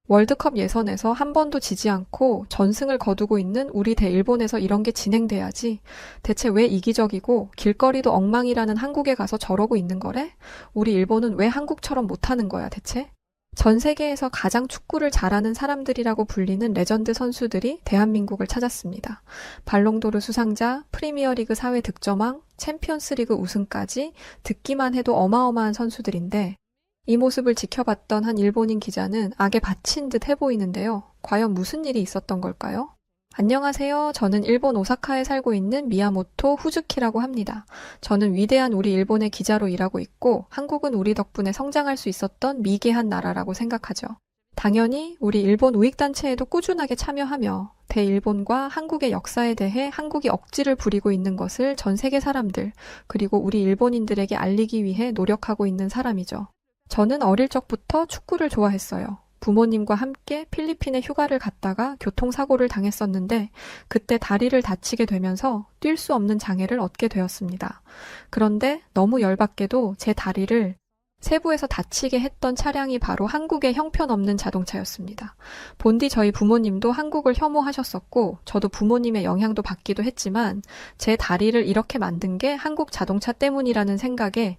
월드컵 예선에서 한 번도 지지 않고 전승을 거두고 있는 우리 대 일본에서 이런 게 진행돼야지. 대체 왜 이기적이고 길거리도 엉망이라는 한국에 가서 저러고 있는 거래? 우리 일본은 왜 한국처럼 못하는 거야, 대체? 전 세계에서 가장 축구를 잘하는 사람들이라고 불리는 레전드 선수들이 대한민국을 찾았습니다. 발롱도르 수상자, 프리미어리그 4회 득점왕, 챔피언스리그 우승까지 듣기만 해도 어마어마한 선수들인데 이 모습을 지켜봤던 한 일본인 기자는 악에 바친 듯 해보이는데요. 과연 무슨 일이 있었던 걸까요? 안녕하세요. 저는 일본 오사카에 살고 있는 미야모토 후즈키라고 합니다. 저는 위대한 우리 일본의 기자로 일하고 있고 한국은 우리 덕분에 성장할 수 있었던 미개한 나라라고 생각하죠. 당연히 우리 일본 우익단체에도 꾸준하게 참여하며 대일본과 한국의 역사에 대해 한국이 억지를 부리고 있는 것을 전 세계 사람들 그리고 우리 일본인들에게 알리기 위해 노력하고 있는 사람이죠. 저는 어릴 적부터 축구를 좋아했어요. 부모님과 함께 필리핀에 휴가를 갔다가 교통사고를 당했었는데 그때 다리를 다치게 되면서 뛸 수 없는 장애를 얻게 되었습니다. 그런데 너무 열받게도 제 다리를 세부에서 다치게 했던 차량이 바로 한국의 형편없는 자동차였습니다. 본디 저희 부모님도 한국을 혐오하셨었고 저도 부모님의 영향도 받기도 했지만 제 다리를 이렇게 만든 게 한국 자동차 때문이라는 생각에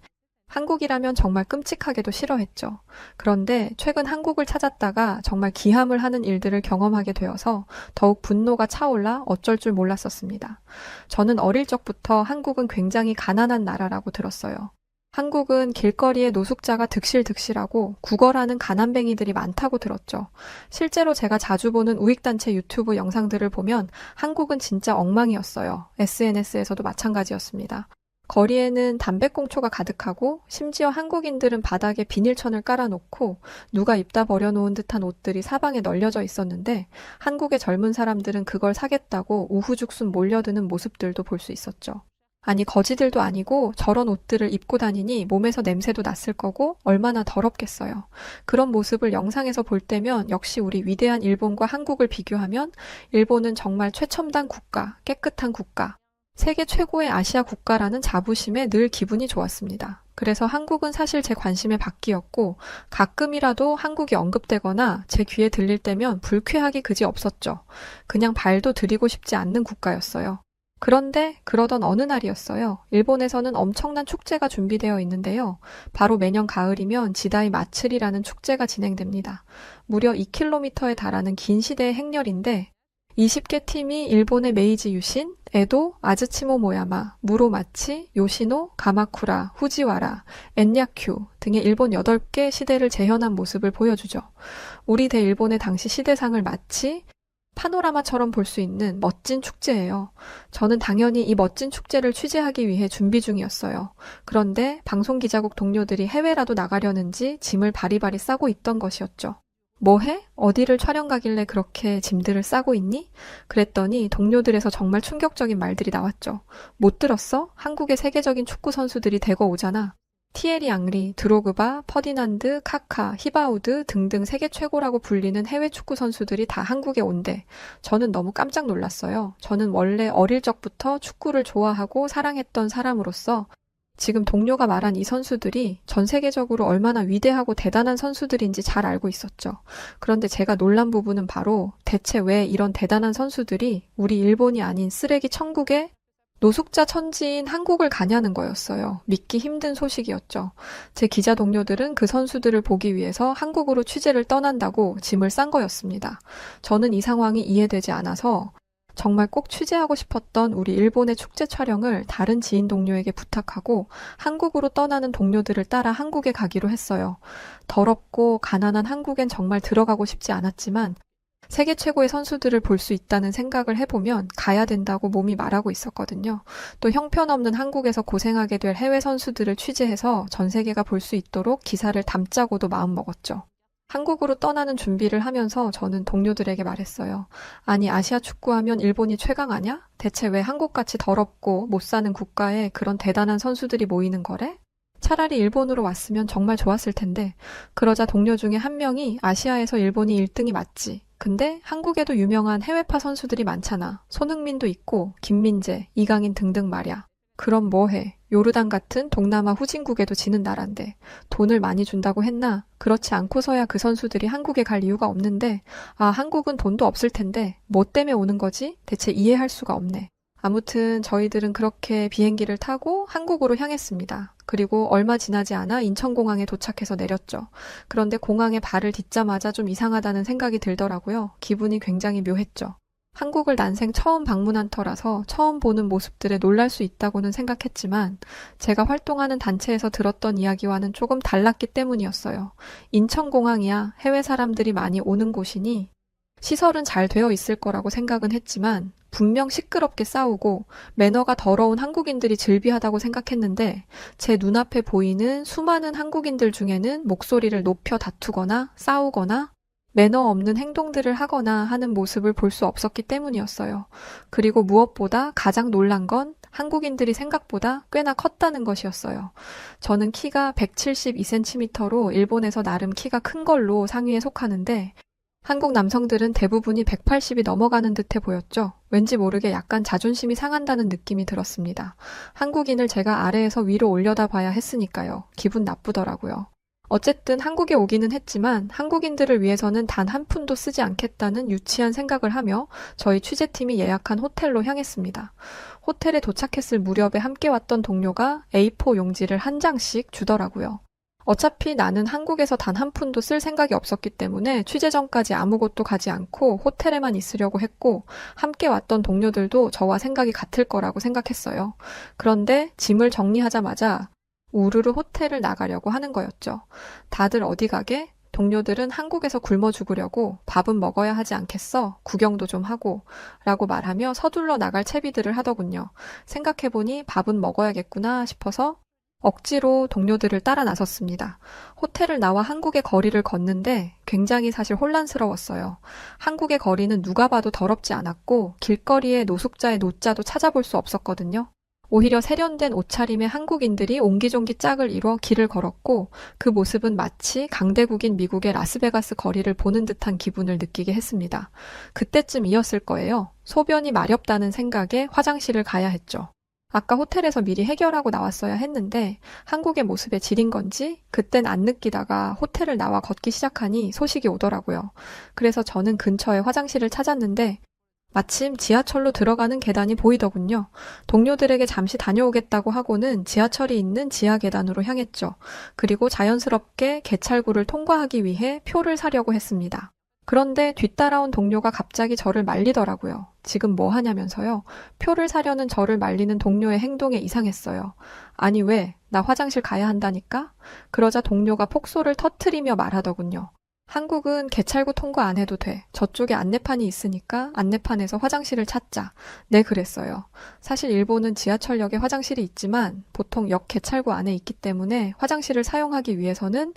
한국이라면 정말 끔찍하게도 싫어했죠. 그런데 최근 한국을 찾았다가 정말 기함을 하는 일들을 경험하게 되어서 더욱 분노가 차올라 어쩔 줄 몰랐었습니다. 저는 어릴 적부터 한국은 굉장히 가난한 나라라고 들었어요. 한국은 길거리에 노숙자가 득실득실하고 구걸하는 가난뱅이들이 많다고 들었죠. 실제로 제가 자주 보는 우익단체 유튜브 영상들을 보면 한국은 진짜 엉망이었어요. SNS에서도 마찬가지였습니다. 거리에는 담배꽁초가 가득하고 심지어 한국인들은 바닥에 비닐천을 깔아놓고 누가 입다 버려놓은 듯한 옷들이 사방에 널려져 있었는데 한국의 젊은 사람들은 그걸 사겠다고 우후죽순 몰려드는 모습들도 볼 수 있었죠. 아니 거지들도 아니고 저런 옷들을 입고 다니니 몸에서 냄새도 났을 거고 얼마나 더럽겠어요. 그런 모습을 영상에서 볼 때면 역시 우리 위대한 일본과 한국을 비교하면 일본은 정말 최첨단 국가, 깨끗한 국가, 세계 최고의 아시아 국가라는 자부심에 늘 기분이 좋았습니다. 그래서 한국은 사실 제 관심의 밖이었고 가끔이라도 한국이 언급되거나 제 귀에 들릴 때면 불쾌하기 그지 없었죠. 그냥 발도 들이고 싶지 않는 국가였어요. 그런데 그러던 어느 날이었어요. 일본에서는 엄청난 축제가 준비되어 있는데요. 바로 매년 가을이면 지다이 마츠리라는 축제가 진행됩니다. 무려 2km에 달하는 긴 시대의 행렬인데 20개 팀이 일본의 메이지 유신, 에도, 아즈치모 모야마, 무로마치, 요시노, 가마쿠라, 후지와라, 엔야큐 등의 일본 8개 시대를 재현한 모습을 보여주죠. 우리 대일본의 당시 시대상을 마치 파노라마처럼 볼 수 있는 멋진 축제예요. 저는 당연히 이 멋진 축제를 취재하기 위해 준비 중이었어요. 그런데 방송기자국 동료들이 해외라도 나가려는지 짐을 바리바리 싸고 있던 것이었죠. 뭐 해? 어디를 촬영 가길래 그렇게 짐들을 싸고 있니? 그랬더니 동료들에서 정말 충격적인 말들이 나왔죠. 못 들었어? 한국의 세계적인 축구 선수들이 대거 오잖아. 티에리 앙리, 드로그바, 퍼디난드, 카카, 히바우드 등등 세계 최고라고 불리는 해외 축구 선수들이 다 한국에 온대. 저는 너무 깜짝 놀랐어요. 저는 원래 어릴 적부터 축구를 좋아하고 사랑했던 사람으로서 지금 동료가 말한 이 선수들이 전 세계적으로 얼마나 위대하고 대단한 선수들인지 잘 알고 있었죠. 그런데 제가 놀란 부분은 바로 대체 왜 이런 대단한 선수들이 우리 일본이 아닌 쓰레기 천국에 노숙자 천지인 한국을 가냐는 거였어요. 믿기 힘든 소식이었죠. 제 기자 동료들은 그 선수들을 보기 위해서 한국으로 취재를 떠난다고 짐을 싼 거였습니다. 저는 이 상황이 이해되지 않아서 정말 꼭 취재하고 싶었던 우리 일본의 축제 촬영을 다른 지인 동료에게 부탁하고 한국으로 떠나는 동료들을 따라 한국에 가기로 했어요. 더럽고 가난한 한국엔 정말 들어가고 싶지 않았지만 세계 최고의 선수들을 볼 수 있다는 생각을 해보면 가야 된다고 몸이 말하고 있었거든요. 또 형편없는 한국에서 고생하게 될 해외 선수들을 취재해서 전 세계가 볼 수 있도록 기사를 담자고도 마음먹었죠. 한국으로 떠나는 준비를 하면서 저는 동료들에게 말했어요. 아니 아시아 축구하면 일본이 최강 아냐? 대체 왜 한국같이 더럽고 못 사는 국가에 그런 대단한 선수들이 모이는 거래? 차라리 일본으로 왔으면 정말 좋았을 텐데. 그러자 동료 중에 한 명이 아시아에서 일본이 1등이 맞지. 근데 한국에도 유명한 해외파 선수들이 많잖아. 손흥민도 있고 김민재, 이강인 등등 말이야. 그럼 뭐해? 요르단 같은 동남아 후진국에도 지는 나라인데 돈을 많이 준다고 했나? 그렇지 않고서야 그 선수들이 한국에 갈 이유가 없는데, 아, 한국은 돈도 없을 텐데 뭐 때문에 오는 거지? 대체 이해할 수가 없네. 아무튼 저희들은 그렇게 비행기를 타고 한국으로 향했습니다. 그리고 얼마 지나지 않아 인천공항에 도착해서 내렸죠. 그런데 공항에 발을 딛자마자 좀 이상하다는 생각이 들더라고요. 기분이 굉장히 묘했죠. 한국을 난생 처음 방문한 터라서 처음 보는 모습들에 놀랄 수 있다고는 생각했지만 제가 활동하는 단체에서 들었던 이야기와는 조금 달랐기 때문이었어요. 인천공항이야 해외 사람들이 많이 오는 곳이니 시설은 잘 되어 있을 거라고 생각은 했지만 분명 시끄럽게 싸우고 매너가 더러운 한국인들이 즐비하다고 생각했는데 제 눈앞에 보이는 수많은 한국인들 중에는 목소리를 높여 다투거나 싸우거나 매너 없는 행동들을 하거나 하는 모습을 볼 수 없었기 때문이었어요. 그리고 무엇보다 가장 놀란 건 한국인들이 생각보다 꽤나 컸다는 것이었어요. 저는 키가 172cm로 일본에서 나름 키가 큰 걸로 상위에 속하는데 한국 남성들은 대부분이 180이 넘어가는 듯해 보였죠. 왠지 모르게 약간 자존심이 상한다는 느낌이 들었습니다. 한국인을 제가 아래에서 위로 올려다 봐야 했으니까요. 기분 나쁘더라고요. 어쨌든 한국에 오기는 했지만 한국인들을 위해서는 단 한 푼도 쓰지 않겠다는 유치한 생각을 하며 저희 취재팀이 예약한 호텔로 향했습니다. 호텔에 도착했을 무렵에 함께 왔던 동료가 A4 용지를 한 장씩 주더라고요. 어차피 나는 한국에서 단 한 푼도 쓸 생각이 없었기 때문에 취재 전까지 아무것도 가지 않고 호텔에만 있으려고 했고 함께 왔던 동료들도 저와 생각이 같을 거라고 생각했어요. 그런데 짐을 정리하자마자 우르르 호텔을 나가려고 하는 거였죠. 다들 어디 가게? 동료들은 한국에서 굶어 죽으려고 밥은 먹어야 하지 않겠어? 구경도 좀 하고 라고 말하며 서둘러 나갈 채비들을 하더군요. 생각해보니 밥은 먹어야겠구나 싶어서 억지로 동료들을 따라 나섰습니다. 호텔을 나와 한국의 거리를 걷는데 굉장히 사실 혼란스러웠어요. 한국의 거리는 누가 봐도 더럽지 않았고 길거리에 노숙자의 노자도 찾아볼 수 없었거든요. 오히려 세련된 옷차림의 한국인들이 옹기종기 짝을 이뤄 길을 걸었고 그 모습은 마치 강대국인 미국의 라스베가스 거리를 보는 듯한 기분을 느끼게 했습니다. 그때쯤이었을 거예요. 소변이 마렵다는 생각에 화장실을 가야 했죠. 아까 호텔에서 미리 해결하고 나왔어야 했는데 한국의 모습에 지린 건지 그땐 안 느끼다가 호텔을 나와 걷기 시작하니 소식이 오더라고요. 그래서 저는 근처에 화장실을 찾았는데 마침 지하철로 들어가는 계단이 보이더군요. 동료들에게 잠시 다녀오겠다고 하고는 지하철이 있는 지하 계단으로 향했죠. 그리고 자연스럽게 개찰구를 통과하기 위해 표를 사려고 했습니다. 그런데 뒤따라온 동료가 갑자기 저를 말리더라고요. 지금 뭐 하냐면서요. 표를 사려는 저를 말리는 동료의 행동에 이상했어요. 아니 왜? 나 화장실 가야 한다니까? 그러자 동료가 폭소를 터트리며 말하더군요. 한국은 개찰구 통과 안 해도 돼. 저쪽에 안내판이 있으니까 안내판에서 화장실을 찾자. 네, 그랬어요. 사실 일본은 지하철역에 화장실이 있지만 보통 역 개찰구 안에 있기 때문에 화장실을 사용하기 위해서는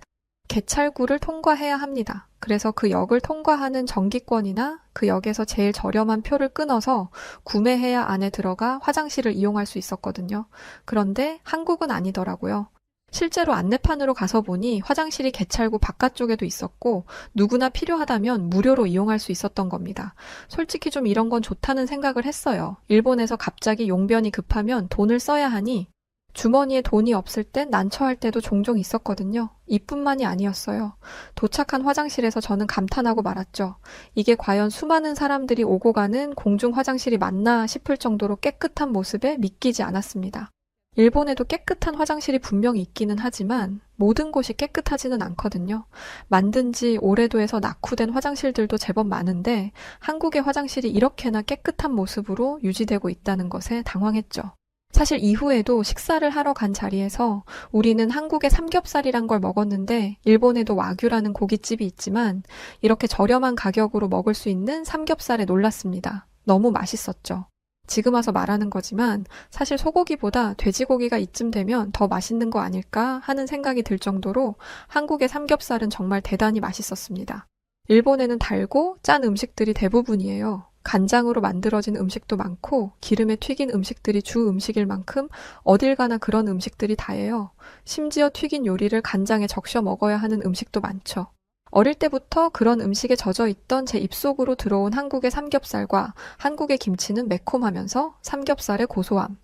개찰구를 통과해야 합니다. 그래서 그 역을 통과하는 정기권이나 그 역에서 제일 저렴한 표를 끊어서 구매해야 안에 들어가 화장실을 이용할 수 있었거든요. 그런데 한국은 아니더라고요. 실제로 안내판으로 가서 보니 화장실이 개찰구 바깥쪽에도 있었고 누구나 필요하다면 무료로 이용할 수 있었던 겁니다. 솔직히 좀 이런 건 좋다는 생각을 했어요. 일본에서 갑자기 용변이 급하면 돈을 써야 하니 주머니에 돈이 없을 땐 난처할 때도 종종 있었거든요. 이뿐만이 아니었어요. 도착한 화장실에서 저는 감탄하고 말았죠. 이게 과연 수많은 사람들이 오고 가는 공중 화장실이 맞나 싶을 정도로 깨끗한 모습에 믿기지 않았습니다. 일본에도 깨끗한 화장실이 분명히 있기는 하지만 모든 곳이 깨끗하지는 않거든요. 만든 지 오래도 해서 낙후된 화장실들도 제법 많은데 한국의 화장실이 이렇게나 깨끗한 모습으로 유지되고 있다는 것에 당황했죠. 사실 이후에도 식사를 하러 간 자리에서 우리는 한국의 삼겹살이란 걸 먹었는데 일본에도 와규라는 고깃집이 있지만 이렇게 저렴한 가격으로 먹을 수 있는 삼겹살에 놀랐습니다. 너무 맛있었죠. 지금 와서 말하는 거지만 사실 소고기보다 돼지고기가 이쯤 되면 더 맛있는 거 아닐까 하는 생각이 들 정도로 한국의 삼겹살은 정말 대단히 맛있었습니다. 일본에는 달고 짠 음식들이 대부분이에요. 간장으로 만들어진 음식도 많고 기름에 튀긴 음식들이 주 음식일 만큼 어딜 가나 그런 음식들이 다예요. 심지어 튀긴 요리를 간장에 적셔 먹어야 하는 음식도 많죠. 어릴 때부터 그런 음식에 젖어 있던 제 입속으로 들어온 한국의 삼겹살과 한국의 김치는 매콤하면서 삼겹살의 고소함,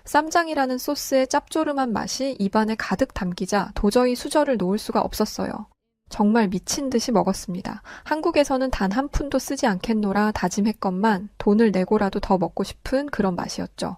쌈장이라는 소스의 짭조름한 맛이 입안에 가득 담기자 도저히 수저를 놓을 수가 없었어요. 정말 미친 듯이 먹었습니다. 한국에서는 단 한 푼도 쓰지 않겠노라 다짐했건만 돈을 내고라도 더 먹고 싶은 그런 맛이었죠.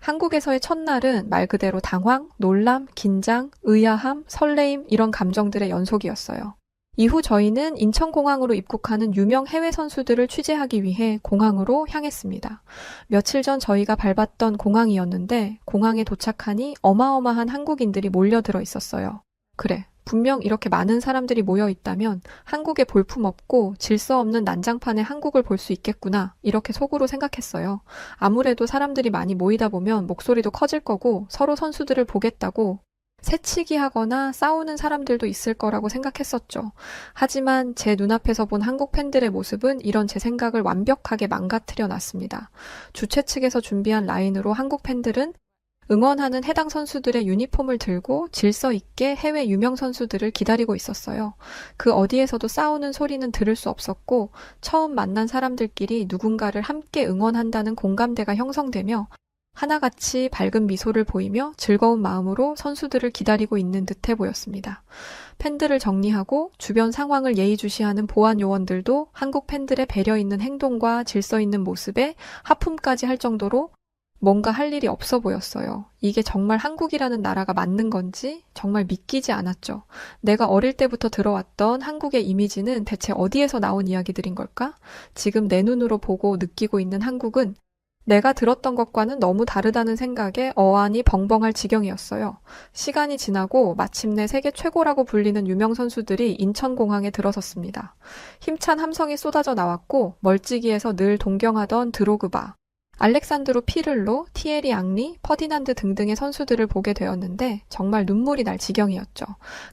한국에서의 첫날은 말 그대로 당황, 놀람, 긴장, 의아함, 설레임 이런 감정들의 연속이었어요. 이후 저희는 인천공항으로 입국하는 유명 해외 선수들을 취재하기 위해 공항으로 향했습니다. 며칠 전 저희가 밟았던 공항이었는데 공항에 도착하니 어마어마한 한국인들이 몰려들어 있었어요. 그래, 분명 이렇게 많은 사람들이 모여 있다면 한국에 볼품없고 질서 없는 난장판의 한국을 볼 수 있겠구나 이렇게 속으로 생각했어요. 아무래도 사람들이 많이 모이다 보면 목소리도 커질 거고 서로 선수들을 보겠다고 새치기 하거나 싸우는 사람들도 있을 거라고 생각했었죠. 하지만 제 눈앞에서 본 한국 팬들의 모습은 이런 제 생각을 완벽하게 망가뜨려 놨습니다. 주최 측에서 준비한 라인으로 한국 팬들은 응원하는 해당 선수들의 유니폼을 들고 질서 있게 해외 유명 선수들을 기다리고 있었어요. 그 어디에서도 싸우는 소리는 들을 수 없었고 처음 만난 사람들끼리 누군가를 함께 응원한다는 공감대가 형성되며 하나같이 밝은 미소를 보이며 즐거운 마음으로 선수들을 기다리고 있는 듯해 보였습니다. 팬들을 정리하고 주변 상황을 예의주시하는 보안 요원들도 한국 팬들의 배려 있는 행동과 질서 있는 모습에 하품까지 할 정도로 뭔가 할 일이 없어 보였어요. 이게 정말 한국이라는 나라가 맞는 건지 정말 믿기지 않았죠. 내가 어릴 때부터 들어왔던 한국의 이미지는 대체 어디에서 나온 이야기들인 걸까? 지금 내 눈으로 보고 느끼고 있는 한국은 내가 들었던 것과는 너무 다르다는 생각에 어안이 벙벙할 지경이었어요. 시간이 지나고 마침내 세계 최고라고 불리는 유명 선수들이 인천공항에 들어섰습니다. 힘찬 함성이 쏟아져 나왔고 멀찍이에서 늘 동경하던 드로그바, 알렉산드로 피를로, 티에리 앙리, 퍼디난드 등등의 선수들을 보게 되었는데 정말 눈물이 날 지경이었죠.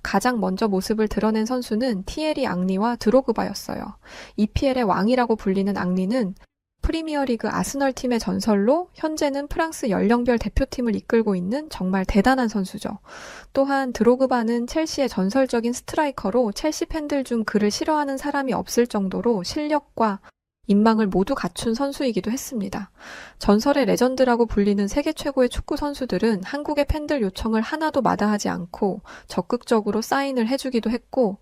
가장 먼저 모습을 드러낸 선수는 티에리 앙리와 드로그바였어요. EPL의 왕이라고 불리는 앙리는 프리미어리그 아스널 팀의 전설로 현재는 프랑스 연령별 대표팀을 이끌고 있는 정말 대단한 선수죠. 또한 드로그바는 첼시의 전설적인 스트라이커로 첼시 팬들 중 그를 싫어하는 사람이 없을 정도로 실력과 인망을 모두 갖춘 선수이기도 했습니다. 전설의 레전드라고 불리는 세계 최고의 축구 선수들은 한국의 팬들 요청을 하나도 마다하지 않고 적극적으로 사인을 해주기도 했고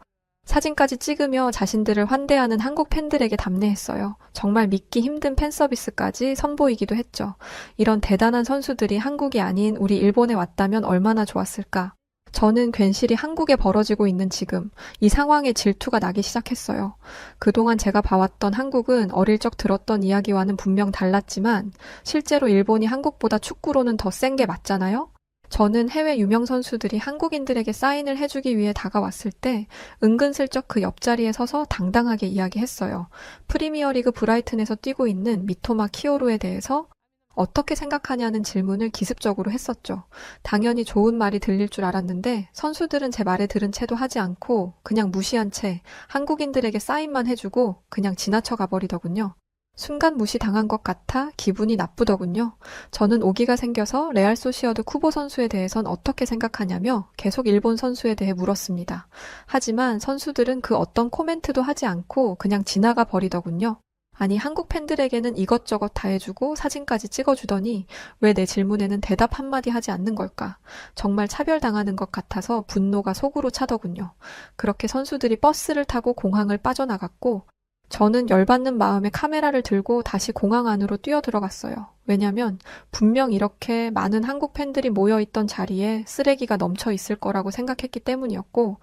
사진까지 찍으며 자신들을 환대하는 한국 팬들에게 답례했어요. 정말 믿기 힘든 팬 서비스까지 선보이기도 했죠. 이런 대단한 선수들이 한국이 아닌 우리 일본에 왔다면 얼마나 좋았을까. 저는 괜시리 한국에 벌어지고 있는 지금 이 상황에 질투가 나기 시작했어요. 그동안 제가 봐왔던 한국은 어릴 적 들었던 이야기와는 분명 달랐지만 실제로 일본이 한국보다 축구로는 더 센 게 맞잖아요? 저는 해외 유명 선수들이 한국인들에게 사인을 해주기 위해 다가왔을 때 은근슬쩍 그 옆자리에 서서 당당하게 이야기했어요. 프리미어리그 브라이튼에서 뛰고 있는 미토마 키오루에 대해서 어떻게 생각하냐는 질문을 기습적으로 했었죠. 당연히 좋은 말이 들릴 줄 알았는데 선수들은 제 말에 들은 채도 하지 않고 그냥 무시한 채 한국인들에게 사인만 해주고 그냥 지나쳐 가버리더군요. 순간 무시당한 것 같아 기분이 나쁘더군요. 저는 오기가 생겨서 레알 소시어드 쿠보 선수에 대해선 어떻게 생각하냐며 계속 일본 선수에 대해 물었습니다. 하지만 선수들은 그 어떤 코멘트도 하지 않고 그냥 지나가 버리더군요. 아니 한국 팬들에게는 이것저것 다 해주고 사진까지 찍어주더니 왜 내 질문에는 대답 한마디 하지 않는 걸까? 정말 차별당하는 것 같아서 분노가 속으로 차더군요. 그렇게 선수들이 버스를 타고 공항을 빠져나갔고 저는 열받는 마음에 카메라를 들고 다시 공항 안으로 뛰어들어갔어요. 왜냐면 분명 이렇게 많은 한국 팬들이 모여있던 자리에 쓰레기가 넘쳐 있을 거라고 생각했기 때문이었고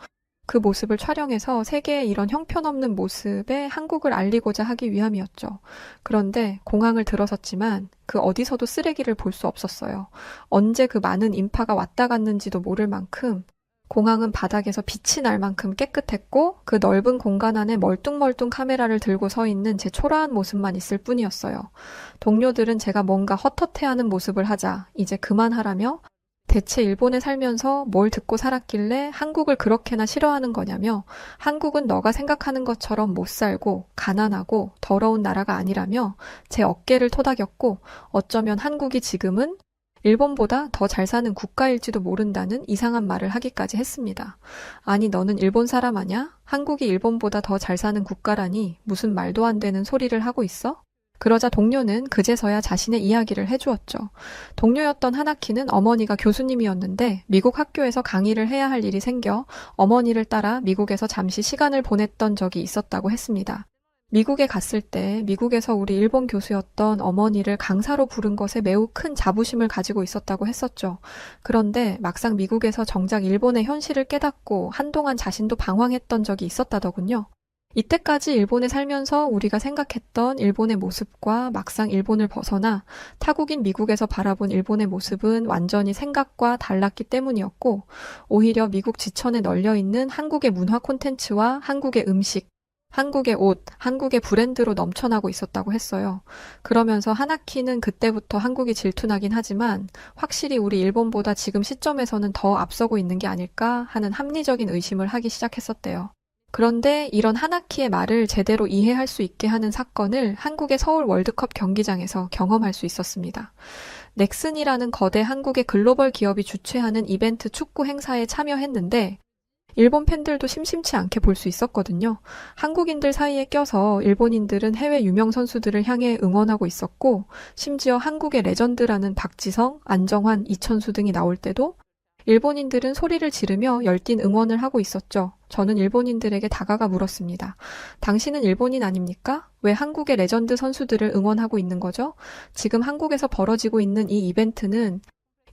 그 모습을 촬영해서 세계의 이런 형편없는 모습에 한국을 알리고자 하기 위함이었죠. 그런데 공항을 들어섰지만 그 어디서도 쓰레기를 볼 수 없었어요. 언제 그 많은 인파가 왔다 갔는지도 모를 만큼 공항은 바닥에서 빛이 날 만큼 깨끗했고 그 넓은 공간 안에 멀뚱멀뚱 카메라를 들고 서 있는 제 초라한 모습만 있을 뿐이었어요. 동료들은 제가 뭔가 헛헛해하는 모습을 하자 이제 그만하라며 대체 일본에 살면서 뭘 듣고 살았길래 한국을 그렇게나 싫어하는 거냐며 한국은 너가 생각하는 것처럼 못 살고 가난하고 더러운 나라가 아니라며 제 어깨를 토닥였고 어쩌면 한국이 지금은 일본보다 더 잘 사는 국가일지도 모른다는 이상한 말을 하기까지 했습니다. 아니, 너는 일본 사람 아냐? 한국이 일본보다 더 잘 사는 국가라니 무슨 말도 안 되는 소리를 하고 있어? 그러자 동료는 그제서야 자신의 이야기를 해주었죠. 동료였던 하나키는 어머니가 교수님이었는데 미국 학교에서 강의를 해야 할 일이 생겨 어머니를 따라 미국에서 잠시 시간을 보냈던 적이 있었다고 했습니다. 미국에 갔을 때 미국에서 우리 일본 교수였던 어머니를 강사로 부른 것에 매우 큰 자부심을 가지고 있었다고 했었죠. 그런데 막상 미국에서 정작 일본의 현실을 깨닫고 한동안 자신도 방황했던 적이 있었다더군요. 이때까지 일본에 살면서 우리가 생각했던 일본의 모습과 막상 일본을 벗어나 타국인 미국에서 바라본 일본의 모습은 완전히 생각과 달랐기 때문이었고, 오히려 미국 지천에 널려있는 한국의 문화 콘텐츠와 한국의 음식, 한국의 옷, 한국의 브랜드로 넘쳐나고 있었다고 했어요. 그러면서 하나키는 그때부터 한국이 질투나긴 하지만 확실히 우리 일본보다 지금 시점에서는 더 앞서고 있는 게 아닐까 하는 합리적인 의심을 하기 시작했었대요. 그런데 이런 하나키의 말을 제대로 이해할 수 있게 하는 사건을 한국의 서울 월드컵 경기장에서 경험할 수 있었습니다. 넥슨이라는 거대 한국의 글로벌 기업이 주최하는 이벤트 축구 행사에 참여했는데 일본 팬들도 심심치 않게 볼 수 있었거든요. 한국인들 사이에 껴서 일본인들은 해외 유명 선수들을 향해 응원하고 있었고, 심지어 한국의 레전드라는 박지성, 안정환, 이천수 등이 나올 때도 일본인들은 소리를 지르며 열띤 응원을 하고 있었죠. 저는 일본인들에게 다가가 물었습니다. 당신은 일본인 아닙니까? 왜 한국의 레전드 선수들을 응원하고 있는 거죠? 지금 한국에서 벌어지고 있는 이 이벤트는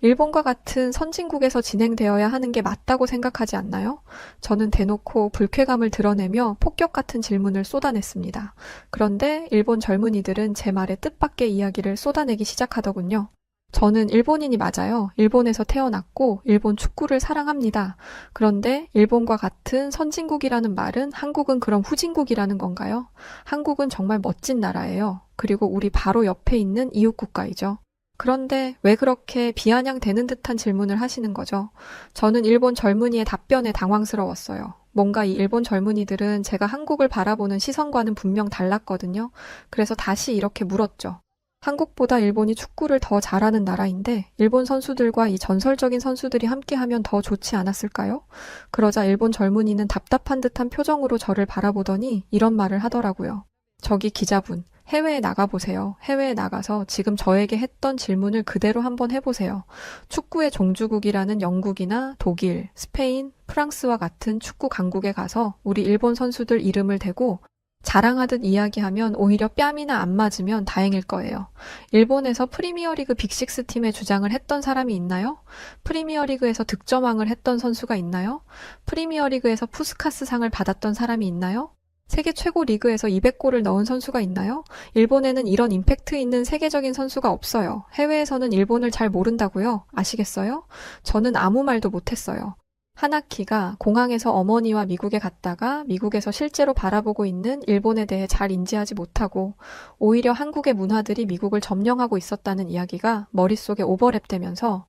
일본과 같은 선진국에서 진행되어야 하는 게 맞다고 생각하지 않나요? 저는 대놓고 불쾌감을 드러내며 폭격 같은 질문을 쏟아냈습니다. 그런데 일본 젊은이들은 제 말에 뜻밖의 이야기를 쏟아내기 시작하더군요. 저는 일본인이 맞아요. 일본에서 태어났고 일본 축구를 사랑합니다. 그런데 일본과 같은 선진국이라는 말은 한국은 그럼 후진국이라는 건가요? 한국은 정말 멋진 나라예요. 그리고 우리 바로 옆에 있는 이웃 국가이죠. 그런데 왜 그렇게 비아냥대는 듯한 질문을 하시는 거죠? 저는 일본 젊은이의 답변에 당황스러웠어요. 뭔가 이 일본 젊은이들은 제가 한국을 바라보는 시선과는 분명 달랐거든요. 그래서 다시 이렇게 물었죠. 한국보다 일본이 축구를 더 잘하는 나라인데 일본 선수들과 이 전설적인 선수들이 함께하면 더 좋지 않았을까요? 그러자 일본 젊은이는 답답한 듯한 표정으로 저를 바라보더니 이런 말을 하더라고요. 저기 기자분, 해외에 나가보세요. 해외에 나가서 지금 저에게 했던 질문을 그대로 한번 해보세요. 축구의 종주국이라는 영국이나 독일, 스페인, 프랑스와 같은 축구 강국에 가서 우리 일본 선수들 이름을 대고 자랑하듯 이야기하면 오히려 뺨이나 안 맞으면 다행일 거예요. 일본에서 프리미어리그 빅식스 팀에 주장을 했던 사람이 있나요? 프리미어리그에서 득점왕을 했던 선수가 있나요? 프리미어리그에서 푸스카스 상을 받았던 사람이 있나요? 세계 최고 리그에서 200골을 넣은 선수가 있나요? 일본에는 이런 임팩트 있는 세계적인 선수가 없어요. 해외에서는 일본을 잘 모른다고요? 아시겠어요? 저는 아무 말도 못했어요. 하나키가 공항에서 어머니와 미국에 갔다가 미국에서 실제로 바라보고 있는 일본에 대해 잘 인지하지 못하고 오히려 한국의 문화들이 미국을 점령하고 있었다는 이야기가 머릿속에 오버랩되면서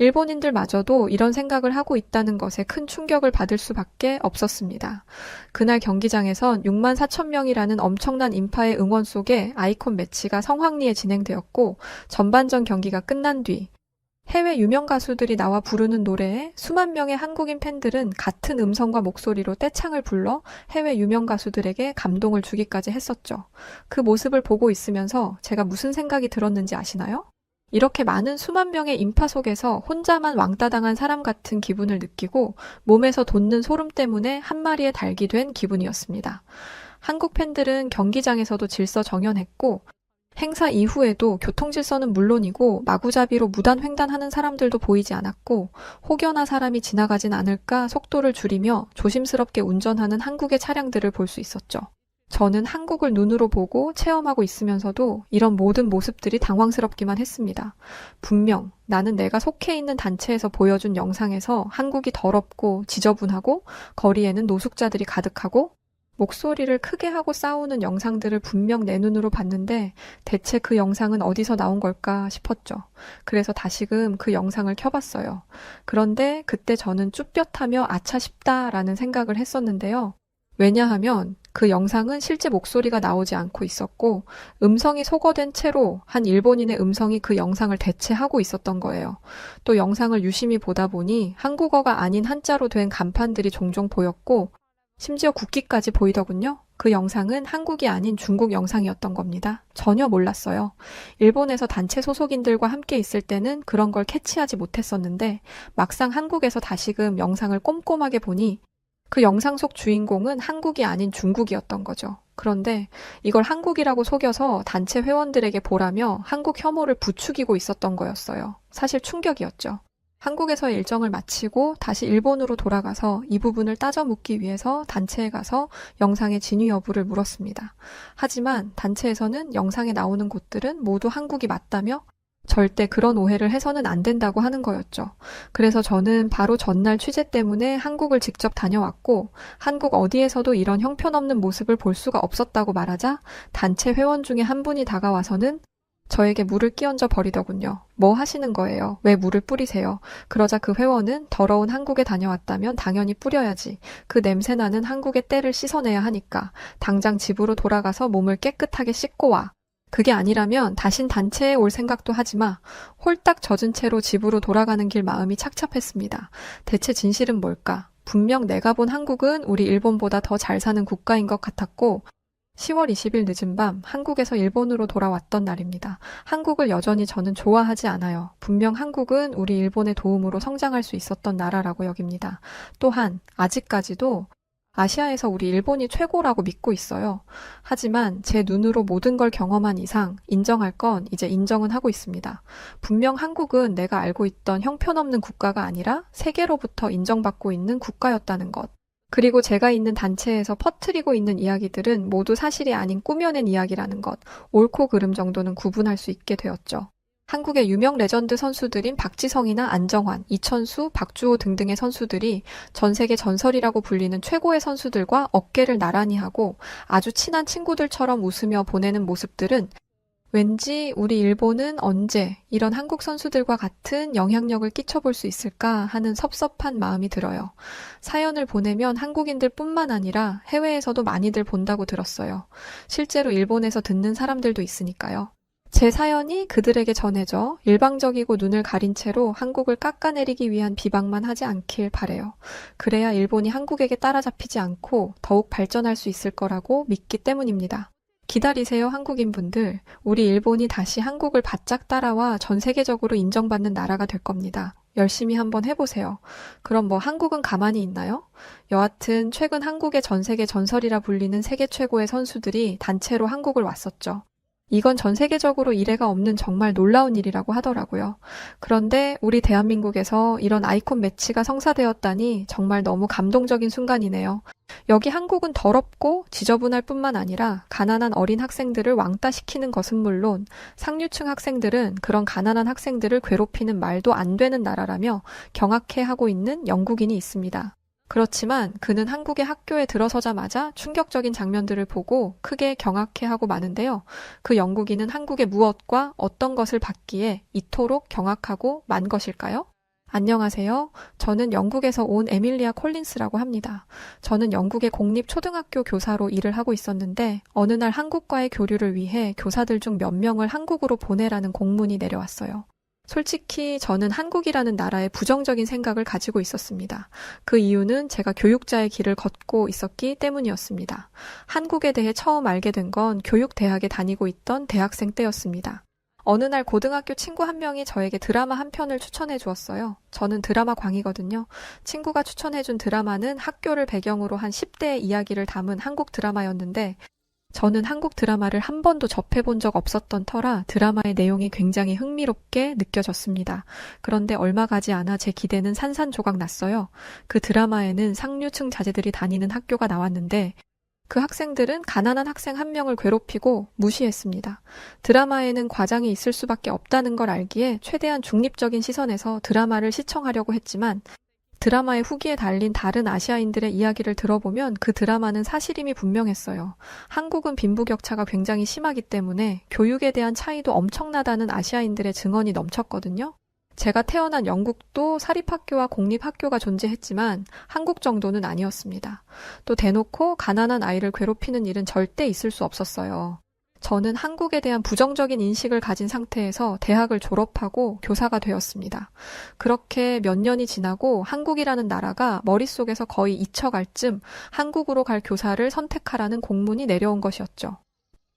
일본인들마저도 이런 생각을 하고 있다는 것에 큰 충격을 받을 수밖에 없었습니다. 그날 경기장에선 6만 4천 명이라는 엄청난 인파의 응원 속에 아이콘 매치가 성황리에 진행되었고 전반전 경기가 끝난 뒤 해외 유명 가수들이 나와 부르는 노래에 수만 명의 한국인 팬들은 같은 음성과 목소리로 떼창을 불러 해외 유명 가수들에게 감동을 주기까지 했었죠. 그 모습을 보고 있으면서 제가 무슨 생각이 들었는지 아시나요? 이렇게 많은 수만 명의 인파 속에서 혼자만 왕따당한 사람 같은 기분을 느끼고 몸에서 돋는 소름 때문에 한 마리의 닭이 된 기분이었습니다. 한국 팬들은 경기장에서도 질서 정연했고 행사 이후에도 교통질서는 물론이고 마구잡이로 무단횡단하는 사람들도 보이지 않았고 혹여나 사람이 지나가진 않을까 속도를 줄이며 조심스럽게 운전하는 한국의 차량들을 볼 수 있었죠. 저는 한국을 눈으로 보고 체험하고 있으면서도 이런 모든 모습들이 당황스럽기만 했습니다. 분명 나는 내가 속해 있는 단체에서 보여준 영상에서 한국이 더럽고 지저분하고 거리에는 노숙자들이 가득하고 목소리를 크게 하고 싸우는 영상들을 분명 내 눈으로 봤는데 대체 그 영상은 어디서 나온 걸까 싶었죠. 그래서 다시금 그 영상을 켜봤어요. 그런데 그때 저는 쭈뼛하며 아차 싶다라는 생각을 했었는데요. 왜냐하면 그 영상은 실제 목소리가 나오지 않고 있었고 음성이 소거된 채로 한 일본인의 음성이 그 영상을 대체하고 있었던 거예요. 또 영상을 유심히 보다 보니 한국어가 아닌 한자로 된 간판들이 종종 보였고 심지어 국기까지 보이더군요. 그 영상은 한국이 아닌 중국 영상이었던 겁니다. 전혀 몰랐어요. 일본에서 단체 소속인들과 함께 있을 때는 그런 걸 캐치하지 못했었는데 막상 한국에서 다시금 영상을 꼼꼼하게 보니 그 영상 속 주인공은 한국이 아닌 중국이었던 거죠. 그런데 이걸 한국이라고 속여서 단체 회원들에게 보라며 한국 혐오를 부추기고 있었던 거였어요. 사실 충격이었죠. 한국에서 일정을 마치고 다시 일본으로 돌아가서 이 부분을 따져 묻기 위해서 단체에 가서 영상의 진위 여부를 물었습니다. 하지만 단체에서는 영상에 나오는 곳들은 모두 한국이 맞다며 절대 그런 오해를 해서는 안 된다고 하는 거였죠. 그래서 저는 바로 전날 취재 때문에 한국을 직접 다녀왔고 한국 어디에서도 이런 형편없는 모습을 볼 수가 없었다고 말하자 단체 회원 중에 한 분이 다가와서는 저에게 물을 끼얹어 버리더군요. 뭐 하시는 거예요? 왜 물을 뿌리세요? 그러자 그 회원은 더러운 한국에 다녀왔다면 당연히 뿌려야지. 그 냄새나는 한국의 때를 씻어내야 하니까 당장 집으로 돌아가서 몸을 깨끗하게 씻고 와. 그게 아니라면 다신 단체에 올 생각도 하지 마. 홀딱 젖은 채로 집으로 돌아가는 길 마음이 착잡했습니다. 대체 진실은 뭘까? 분명 내가 본 한국은 우리 일본보다 더 잘 사는 국가인 것 같았고 10월 20일 늦은 밤 한국에서 일본으로 돌아왔던 날입니다. 한국을 여전히 저는 좋아하지 않아요. 분명 한국은 우리 일본의 도움으로 성장할 수 있었던 나라라고 여깁니다. 또한 아직까지도 아시아에서 우리 일본이 최고라고 믿고 있어요. 하지만 제 눈으로 모든 걸 경험한 이상 인정할 건 이제 인정은 하고 있습니다. 분명 한국은 내가 알고 있던 형편없는 국가가 아니라 세계로부터 인정받고 있는 국가였다는 것. 그리고 제가 있는 단체에서 퍼뜨리고 있는 이야기들은 모두 사실이 아닌 꾸며낸 이야기라는 것, 옳고 그름 정도는 구분할 수 있게 되었죠. 한국의 유명 레전드 선수들인 박지성이나 안정환, 이천수, 박주호 등등의 선수들이 전 세계 전설이라고 불리는 최고의 선수들과 어깨를 나란히 하고 아주 친한 친구들처럼 웃으며 보내는 모습들은 왠지 우리 일본은 언제 이런 한국 선수들과 같은 영향력을 끼쳐볼 수 있을까 하는 섭섭한 마음이 들어요. 사연을 보내면 한국인들 뿐만 아니라 해외에서도 많이들 본다고 들었어요. 실제로 일본에서 듣는 사람들도 있으니까요. 제 사연이 그들에게 전해져 일방적이고 눈을 가린 채로 한국을 깎아내리기 위한 비방만 하지 않길 바래요. 그래야 일본이 한국에게 따라잡히지 않고 더욱 발전할 수 있을 거라고 믿기 때문입니다. 기다리세요, 한국인분들. 우리 일본이 다시 한국을 바짝 따라와 전 세계적으로 인정받는 나라가 될 겁니다. 열심히 한번 해보세요. 그럼 뭐 한국은 가만히 있나요? 여하튼 최근 한국의 전 세계 전설이라 불리는 세계 최고의 선수들이 단체로 한국을 왔었죠. 이건 전 세계적으로 이례가 없는 정말 놀라운 일이라고 하더라고요. 그런데 우리 대한민국에서 이런 아이콘 매치가 성사되었다니 정말 너무 감동적인 순간이네요. 여기 한국은 더럽고 지저분할 뿐만 아니라 가난한 어린 학생들을 왕따시키는 것은 물론 상류층 학생들은 그런 가난한 학생들을 괴롭히는 말도 안 되는 나라라며 경악해하고 있는 영국인이 있습니다. 그렇지만 그는 한국의 학교에 들어서자마자 충격적인 장면들을 보고 크게 경악해하고 마는데요. 그 영국인은 한국의 무엇과 어떤 것을 받기에 이토록 경악하고 만 것일까요? 안녕하세요. 저는 영국에서 온 에밀리아 콜린스라고 합니다. 저는 영국의 공립초등학교 교사로 일을 하고 있었는데 어느 날 한국과의 교류를 위해 교사들 중 몇 명을 한국으로 보내라는 공문이 내려왔어요. 솔직히 저는 한국이라는 나라에 부정적인 생각을 가지고 있었습니다. 그 이유는 제가 교육자의 길을 걷고 있었기 때문이었습니다. 한국에 대해 처음 알게 된 건 교육대학에 다니고 있던 대학생 때였습니다. 어느 날 고등학교 친구 한 명이 저에게 드라마 한 편을 추천해 주었어요. 저는 드라마 광이거든요. 친구가 추천해준 드라마는 학교를 배경으로 한 10대의 이야기를 담은 한국 드라마였는데 저는 한국 드라마를 한 번도 접해본 적 없었던 터라 드라마의 내용이 굉장히 흥미롭게 느껴졌습니다. 그런데 얼마 가지 않아 제 기대는 산산조각 났어요. 그 드라마에는 상류층 자제들이 다니는 학교가 나왔는데 그 학생들은 가난한 학생 한 명을 괴롭히고 무시했습니다. 드라마에는 과장이 있을 수밖에 없다는 걸 알기에 최대한 중립적인 시선에서 드라마를 시청하려고 했지만 드라마의 후기에 달린 다른 아시아인들의 이야기를 들어보면 그 드라마는 사실임이 분명했어요. 한국은 빈부격차가 굉장히 심하기 때문에 교육에 대한 차이도 엄청나다는 아시아인들의 증언이 넘쳤거든요. 제가 태어난 영국도 사립학교와 공립학교가 존재했지만 한국 정도는 아니었습니다. 또 대놓고 가난한 아이를 괴롭히는 일은 절대 있을 수 없었어요. 저는 한국에 대한 부정적인 인식을 가진 상태에서 대학을 졸업하고 교사가 되었습니다. 그렇게 몇 년이 지나고 한국이라는 나라가 머릿속에서 거의 잊혀갈 쯤 한국으로 갈 교사를 선택하라는 공문이 내려온 것이었죠.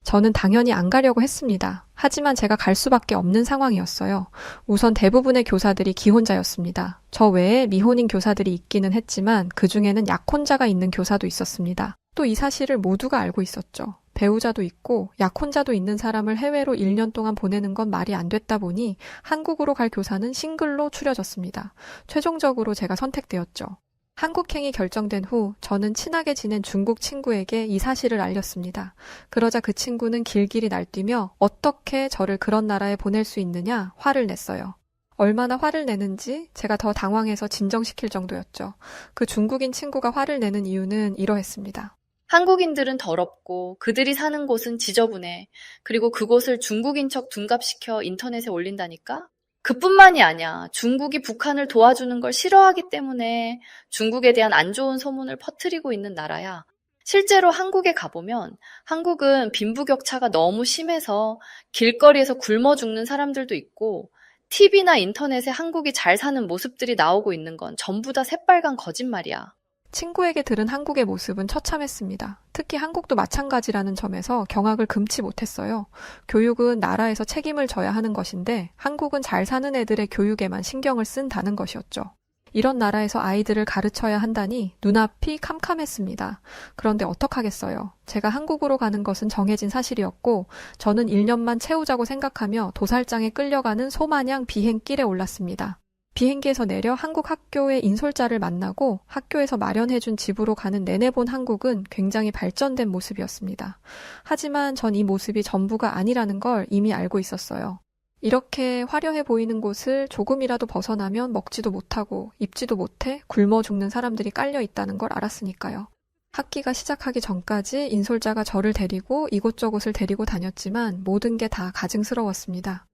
저는 당연히 안 가려고 했습니다. 하지만 제가 갈 수밖에 없는 상황이었어요. 우선 대부분의 교사들이 기혼자였습니다. 저 외에 미혼인 교사들이 있기는 했지만 그 중에는 약혼자가 있는 교사도 있었습니다. 또 이 사실을 모두가 알고 있었죠. 배우자도 있고 약혼자도 있는 사람을 해외로 1년 동안 보내는 건 말이 안 됐다 보니 한국으로 갈 교사는 싱글로 추려졌습니다. 최종적으로 제가 선택되었죠. 한국행이 결정된 후 저는 친하게 지낸 중국 친구에게 이 사실을 알렸습니다. 그러자 그 친구는 길길이 날뛰며 어떻게 저를 그런 나라에 보낼 수 있느냐 화를 냈어요. 얼마나 화를 내는지 제가 더 당황해서 진정시킬 정도였죠. 그 중국인 친구가 화를 내는 이유는 이러했습니다. 한국인들은 더럽고 그들이 사는 곳은 지저분해. 그리고 그곳을 중국인 척 둔갑시켜 인터넷에 올린다니까? 그뿐만이 아니야. 중국이 북한을 도와주는 걸 싫어하기 때문에 중국에 대한 안 좋은 소문을 퍼뜨리고 있는 나라야. 실제로 한국에 가보면 한국은 빈부격차가 너무 심해서 길거리에서 굶어 죽는 사람들도 있고 TV나 인터넷에 한국이 잘 사는 모습들이 나오고 있는 건 전부 다 새빨간 거짓말이야. 친구에게 들은 한국의 모습은 처참했습니다. 특히 한국도 마찬가지라는 점에서 경악을 금치 못했어요. 교육은 나라에서 책임을 져야 하는 것인데 한국은 잘 사는 애들의 교육에만 신경을 쓴다는 것이었죠. 이런 나라에서 아이들을 가르쳐야 한다니 눈앞이 캄캄했습니다. 그런데 어떡하겠어요. 제가 한국으로 가는 것은 정해진 사실이었고 저는 1년만 채우자고 생각하며 도살장에 끌려가는 소마냥 비행길에 올랐습니다. 비행기에서 내려 한국 학교의 인솔자를 만나고 학교에서 마련해준 집으로 가는 내내 본 한국은 굉장히 발전된 모습이었습니다. 하지만 전 이 모습이 전부가 아니라는 걸 이미 알고 있었어요. 이렇게 화려해 보이는 곳을 조금이라도 벗어나면 먹지도 못하고 입지도 못해 굶어 죽는 사람들이 깔려 있다는 걸 알았으니까요. 학기가 시작하기 전까지 인솔자가 저를 데리고 이곳저곳을 데리고 다녔지만 모든 게 다 가증스러웠습니다.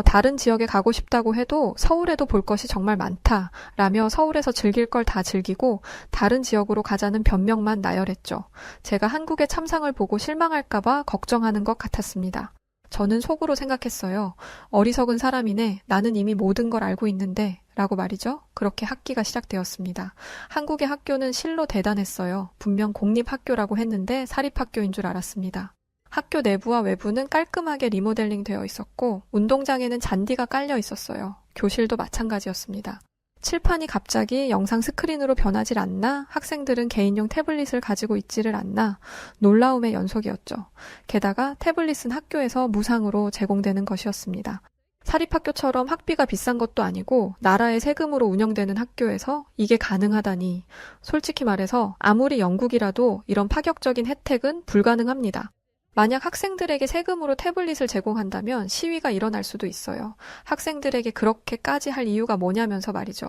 다른 지역에 가고 싶다고 해도 서울에도 볼 것이 정말 많다 라며 서울에서 즐길 걸 다 즐기고 다른 지역으로 가자는 변명만 나열했죠. 제가 한국의 참상을 보고 실망할까봐 걱정하는 것 같았습니다. 저는 속으로 생각했어요. 어리석은 사람이네. 나는 이미 모든 걸 알고 있는데 라고 말이죠. 그렇게 학기가 시작되었습니다. 한국의 학교는 실로 대단했어요. 분명 공립학교라고 했는데 사립학교인 줄 알았습니다. 학교 내부와 외부는 깔끔하게 리모델링 되어 있었고 운동장에는 잔디가 깔려 있었어요. 교실도 마찬가지였습니다. 칠판이 갑자기 영상 스크린으로 변하질 않나? 학생들은 개인용 태블릿을 가지고 있지를 않나? 놀라움의 연속이었죠. 게다가 태블릿은 학교에서 무상으로 제공되는 것이었습니다. 사립학교처럼 학비가 비싼 것도 아니고 나라의 세금으로 운영되는 학교에서 이게 가능하다니. 솔직히 말해서 아무리 영국이라도 이런 파격적인 혜택은 불가능합니다. 만약 학생들에게 세금으로 태블릿을 제공한다면 시위가 일어날 수도 있어요. 학생들에게 그렇게까지 할 이유가 뭐냐면서 말이죠.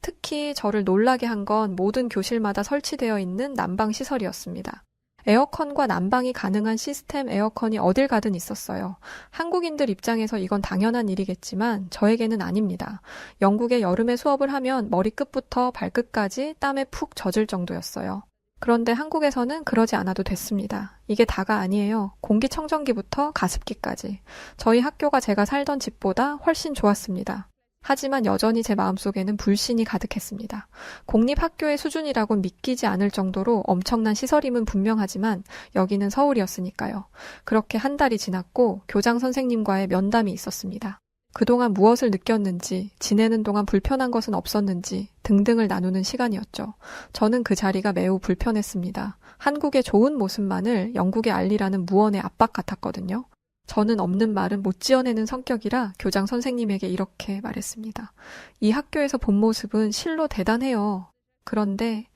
특히 저를 놀라게 한 건 모든 교실마다 설치되어 있는 난방시설이었습니다. 에어컨과 난방이 가능한 시스템 에어컨이 어딜 가든 있었어요. 한국인들 입장에서 이건 당연한 일이겠지만 저에게는 아닙니다. 영국의 여름에 수업을 하면 머리끝부터 발끝까지 땀에 푹 젖을 정도였어요. 그런데 한국에서는 그러지 않아도 됐습니다. 이게 다가 아니에요. 공기청정기부터 가습기까지. 저희 학교가 제가 살던 집보다 훨씬 좋았습니다. 하지만 여전히 제 마음속에는 불신이 가득했습니다. 공립학교의 수준이라곤 믿기지 않을 정도로 엄청난 시설임은 분명하지만 여기는 서울이었으니까요. 그렇게 한 달이 지났고 교장 선생님과의 면담이 있었습니다. 그동안 무엇을 느꼈는지, 지내는 동안 불편한 것은 없었는지 등등을 나누는 시간이었죠. 저는 그 자리가 매우 불편했습니다. 한국의 좋은 모습만을 영국에 알리라는 무언의 압박 같았거든요. 저는 없는 말은 못 지어내는 성격이라 교장 선생님에게 이렇게 말했습니다. 이 학교에서 본 모습은 실로 대단해요. 그런데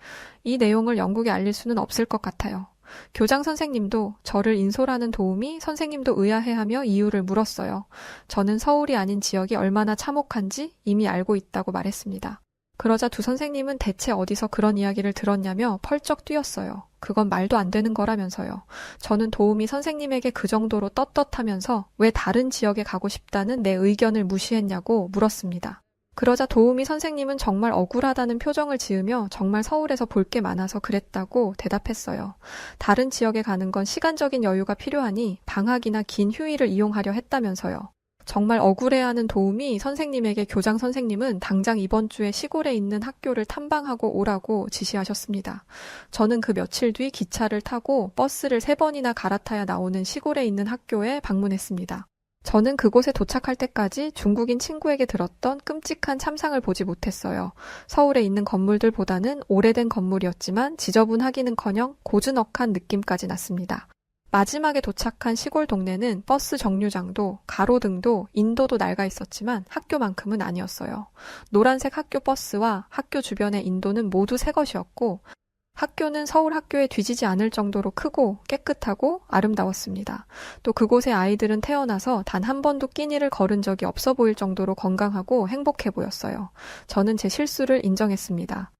이 내용을 영국에 알릴 수는 없을 것 같아요. 교장 선생님도 저를 인솔하는 도움이 선생님도 의아해하며 이유를 물었어요. 저는 서울이 아닌 지역이 얼마나 참혹한지 이미 알고 있다고 말했습니다. 그러자 두 선생님은 대체 어디서 그런 이야기를 들었냐며 펄쩍 뛰었어요. 그건 말도 안 되는 거라면서요. 저는 도움이 선생님에게 그 정도로 떳떳하면서 왜 다른 지역에 가고 싶다는 내 의견을 무시했냐고 물었습니다. 그러자 도우미 선생님은 정말 억울하다는 표정을 지으며 정말 서울에서 볼 게 많아서 그랬다고 대답했어요. 다른 지역에 가는 건 시간적인 여유가 필요하니 방학이나 긴 휴일을 이용하려 했다면서요. 정말 억울해하는 도우미 선생님에게 교장 선생님은 당장 이번 주에 시골에 있는 학교를 탐방하고 오라고 지시하셨습니다. 저는 그 며칠 뒤 기차를 타고 버스를 3번이나 갈아타야 나오는 시골에 있는 학교에 방문했습니다. 저는 그곳에 도착할 때까지 중국인 친구에게 들었던 끔찍한 참상을 보지 못했어요. 서울에 있는 건물들보다는 오래된 건물이었지만 지저분하기는커녕 고즈넉한 느낌까지 났습니다. 마지막에 도착한 시골 동네는 버스 정류장도 가로등도 인도도 낡아 있었지만 학교만큼은 아니었어요. 노란색 학교 버스와 학교 주변의 인도는 모두 새 것이었고 학교는 서울 학교에 뒤지지 않을 정도로 크고 깨끗하고 아름다웠습니다. 또 그곳의 아이들은 태어나서 단 한 번도 끼니를 거른 적이 없어 보일 정도로 건강하고 행복해 보였어요. 저는 제 실수를 인정했습니다.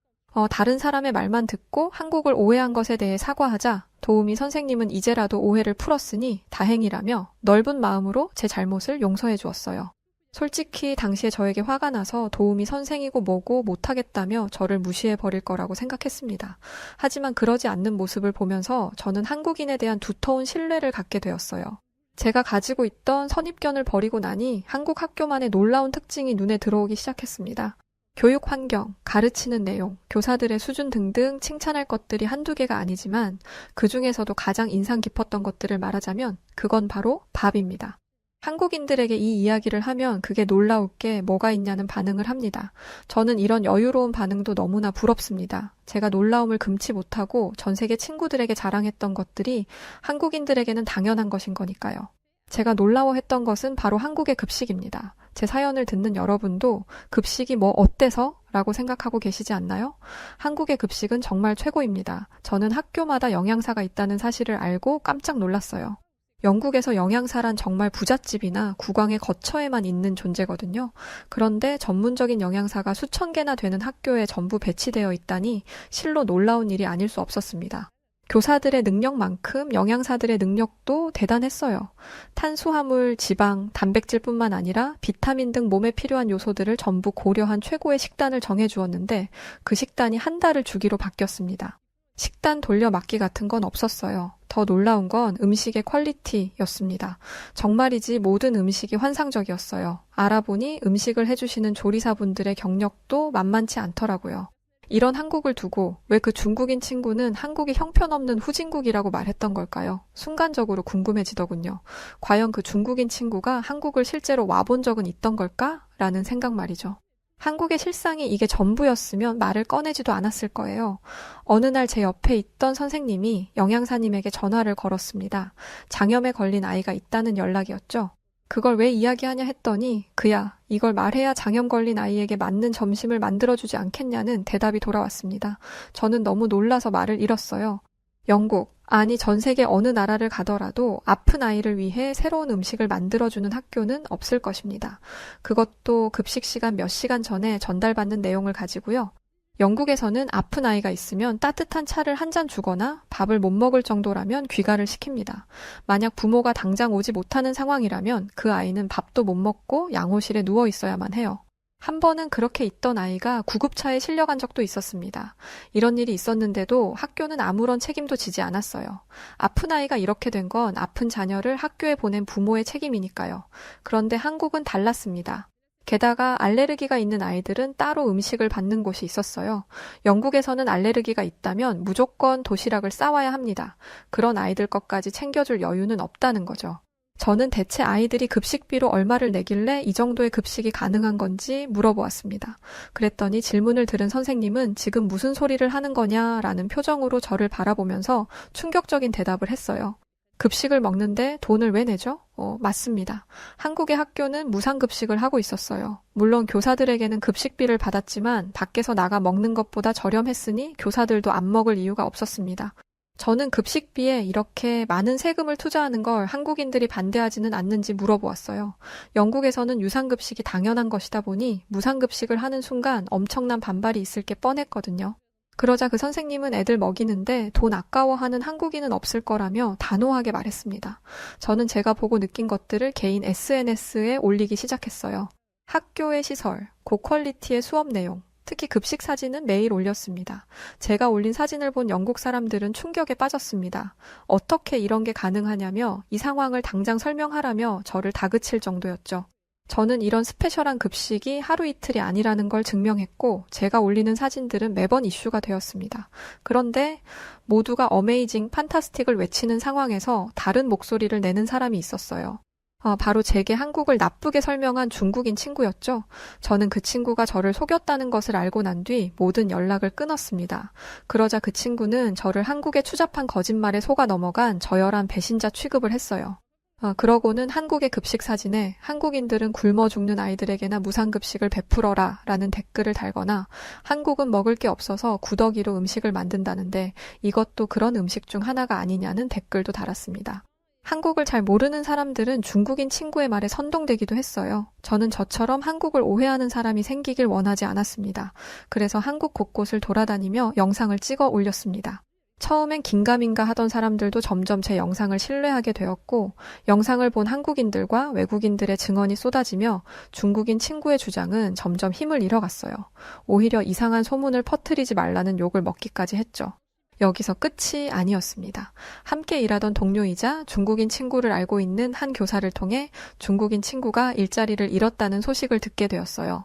다른 사람의 말만 듣고 한국을 오해한 것에 대해 사과하자 도우미 선생님은 이제라도 오해를 풀었으니 다행이라며 넓은 마음으로 제 잘못을 용서해 주었어요. 솔직히 당시에 저에게 화가 나서 도우미 선생이고 뭐고 못하겠다며 저를 무시해 버릴 거라고 생각했습니다. 하지만 그러지 않는 모습을 보면서 저는 한국인에 대한 두터운 신뢰를 갖게 되었어요. 제가 가지고 있던 선입견을 버리고 나니 한국 학교만의 놀라운 특징이 눈에 들어오기 시작했습니다. 교육 환경, 가르치는 내용, 교사들의 수준 등등 칭찬할 것들이 한두 개가 아니지만 그 중에서도 가장 인상 깊었던 것들을 말하자면 그건 바로 밥입니다. 한국인들에게 이 이야기를 하면 그게 놀라울 게 뭐가 있냐는 반응을 합니다. 저는 이런 여유로운 반응도 너무나 부럽습니다. 제가 놀라움을 금치 못하고 전 세계 친구들에게 자랑했던 것들이 한국인들에게는 당연한 것인 거니까요. 제가 놀라워했던 것은 바로 한국의 급식입니다. 제 사연을 듣는 여러분도 급식이 뭐 어때서? 라고 생각하고 계시지 않나요? 한국의 급식은 정말 최고입니다. 저는 학교마다 영양사가 있다는 사실을 알고 깜짝 놀랐어요. 영국에서 영양사란 정말 부잣집이나 국왕의 거처에만 있는 존재거든요. 그런데 전문적인 영양사가 수천 개나 되는 학교에 전부 배치되어 있다니 실로 놀라운 일이 아닐 수 없었습니다. 교사들의 능력만큼 영양사들의 능력도 대단했어요. 탄수화물, 지방, 단백질뿐만 아니라 비타민 등 몸에 필요한 요소들을 전부 고려한 최고의 식단을 정해주었는데 그 식단이 한 달을 주기로 바뀌었습니다. 식단 돌려막기 같은 건 없었어요. 더 놀라운 건 음식의 퀄리티였습니다. 정말이지 모든 음식이 환상적이었어요. 알아보니 음식을 해주시는 조리사분들의 경력도 만만치 않더라고요. 이런 한국을 두고 왜 그 중국인 친구는 한국이 형편없는 후진국이라고 말했던 걸까요? 순간적으로 궁금해지더군요. 과연 그 중국인 친구가 한국을 실제로 와본 적은 있던 걸까? 라는 생각 말이죠. 한국의 실상이 이게 전부였으면 말을 꺼내지도 않았을 거예요. 어느 날 제 옆에 있던 선생님이 영양사님에게 전화를 걸었습니다. 장염에 걸린 아이가 있다는 연락이었죠. 그걸 왜 이야기하냐 했더니 그야 이걸 말해야 장염 걸린 아이에게 맞는 점심을 만들어주지 않겠냐는 대답이 돌아왔습니다. 저는 너무 놀라서 말을 잃었어요. 영국, 아니 전 세계 어느 나라를 가더라도 아픈 아이를 위해 새로운 음식을 만들어주는 학교는 없을 것입니다. 그것도 급식 시간 몇 시간 전에 전달받는 내용을 가지고요. 영국에서는 아픈 아이가 있으면 따뜻한 차를 한 잔 주거나 밥을 못 먹을 정도라면 귀가를 시킵니다. 만약 부모가 당장 오지 못하는 상황이라면 그 아이는 밥도 못 먹고 양호실에 누워 있어야만 해요. 한 번은 그렇게 있던 아이가 구급차에 실려간 적도 있었습니다. 이런 일이 있었는데도 학교는 아무런 책임도 지지 않았어요. 아픈 아이가 이렇게 된 건 아픈 자녀를 학교에 보낸 부모의 책임이니까요. 그런데 한국은 달랐습니다. 게다가 알레르기가 있는 아이들은 따로 음식을 받는 곳이 있었어요. 영국에서는 알레르기가 있다면 무조건 도시락을 싸와야 합니다. 그런 아이들 것까지 챙겨줄 여유는 없다는 거죠. 저는 대체 아이들이 급식비로 얼마를 내길래 이 정도의 급식이 가능한 건지 물어보았습니다. 그랬더니 질문을 들은 선생님은 지금 무슨 소리를 하는 거냐라는 표정으로 저를 바라보면서 충격적인 대답을 했어요. 급식을 먹는데 돈을 왜 내죠? 맞습니다. 한국의 학교는 무상급식을 하고 있었어요. 물론 교사들에게는 급식비를 받았지만 밖에서 나가 먹는 것보다 저렴했으니 교사들도 안 먹을 이유가 없었습니다. 저는 급식비에 이렇게 많은 세금을 투자하는 걸 한국인들이 반대하지는 않는지 물어보았어요. 영국에서는 유상급식이 당연한 것이다 보니 무상급식을 하는 순간 엄청난 반발이 있을 게 뻔했거든요. 그러자 그 선생님은 애들 먹이는데 돈 아까워하는 한국인은 없을 거라며 단호하게 말했습니다. 저는 제가 보고 느낀 것들을 개인 SNS에 올리기 시작했어요. 학교의 시설, 고퀄리티의 수업 내용, 특히 급식 사진은 매일 올렸습니다. 제가 올린 사진을 본 영국 사람들은 충격에 빠졌습니다. 어떻게 이런 게 가능하냐며 이 상황을 당장 설명하라며 저를 다그칠 정도였죠. 저는 이런 스페셜한 급식이 하루 이틀이 아니라는 걸 증명했고 제가 올리는 사진들은 매번 이슈가 되었습니다. 그런데 모두가 어메이징, 판타스틱을 외치는 상황에서 다른 목소리를 내는 사람이 있었어요. 바로 제게 한국을 나쁘게 설명한 중국인 친구였죠. 저는 그 친구가 저를 속였다는 것을 알고 난 뒤 모든 연락을 끊었습니다. 그러자 그 친구는 저를 한국에 추잡한 거짓말에 속아 넘어간 저열한 배신자 취급을 했어요. 그러고는 한국의 급식 사진에 한국인들은 굶어 죽는 아이들에게나 무상급식을 베풀어라 라는 댓글을 달거나 한국은 먹을 게 없어서 구더기로 음식을 만든다는데 이것도 그런 음식 중 하나가 아니냐는 댓글도 달았습니다. 한국을 잘 모르는 사람들은 중국인 친구의 말에 선동되기도 했어요. 저는 저처럼 한국을 오해하는 사람이 생기길 원하지 않았습니다. 그래서 한국 곳곳을 돌아다니며 영상을 찍어 올렸습니다. 처음엔 긴가민가 하던 사람들도 점점 제 영상을 신뢰하게 되었고 영상을 본 한국인들과 외국인들의 증언이 쏟아지며 중국인 친구의 주장은 점점 힘을 잃어갔어요. 오히려 이상한 소문을 퍼뜨리지 말라는 욕을 먹기까지 했죠. 여기서 끝이 아니었습니다. 함께 일하던 동료이자 중국인 친구를 알고 있는 한 교사를 통해 중국인 친구가 일자리를 잃었다는 소식을 듣게 되었어요.